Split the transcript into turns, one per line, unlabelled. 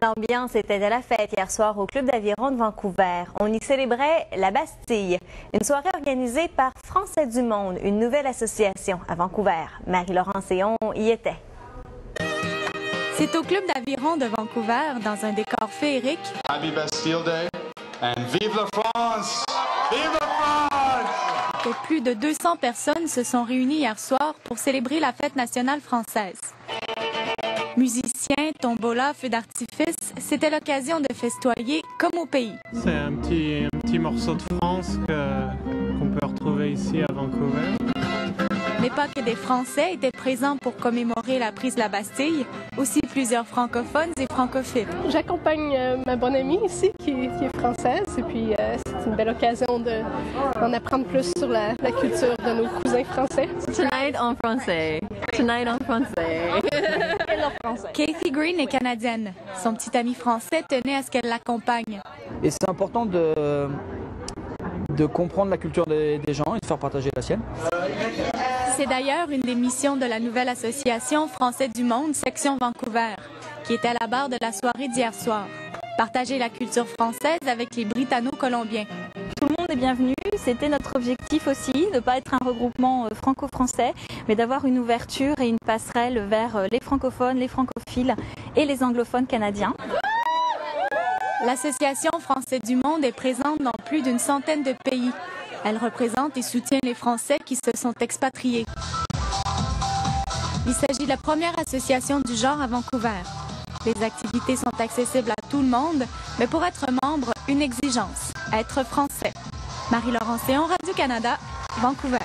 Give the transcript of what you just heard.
L'ambiance était de la fête hier soir au Club d'aviron de Vancouver. On y célébrait la Bastille, une soirée organisée par Français du Monde, une nouvelle association à Vancouver. Marie-Laurence Séon y était.
C'est au Club d'aviron de Vancouver, dans un décor féerique.
Happy Bastille Day and vive la France! Vive la France!
Que plus de 200 personnes se sont réunies hier soir pour célébrer la fête nationale française. Musiciens, tombola, feux d'artifice, c'était l'occasion de festoyer comme au pays.
C'est un petit morceau de France qu'on peut retrouver ici à Vancouver.
Mais pas que des Français étaient présents pour commémorer la prise de la Bastille, aussi plusieurs francophones et francophiles.
J'accompagne ma bonne amie ici qui est française et puis c'est une belle occasion d'en apprendre plus sur la culture de nos cousins français.
Tonight en français. Tonight en français.
Kathy Green est canadienne. Son petit ami français tenait à ce qu'elle l'accompagne.
Et c'est important de comprendre la culture des gens et de faire partager la sienne.
C'est d'ailleurs une des missions de la nouvelle association Français du Monde, section Vancouver, qui était à la barre de la soirée d'hier soir. Partager la culture française avec les Britanno-Colombiens.
Tout le monde est bienvenu. C'était notre objectif aussi, de ne pas être un regroupement franco-français, mais d'avoir une ouverture et une passerelle vers les francophones, les francophiles et les anglophones canadiens.
L'association Français du Monde est présente dans plus d'une centaine de pays. Elle représente et soutient les Français qui se sont expatriés. Il s'agit de la première association du genre à Vancouver. Les activités sont accessibles à tout le monde, mais pour être membre, une exigence, être français. Marie-Laurence Séon, Radio-Canada, Vancouver.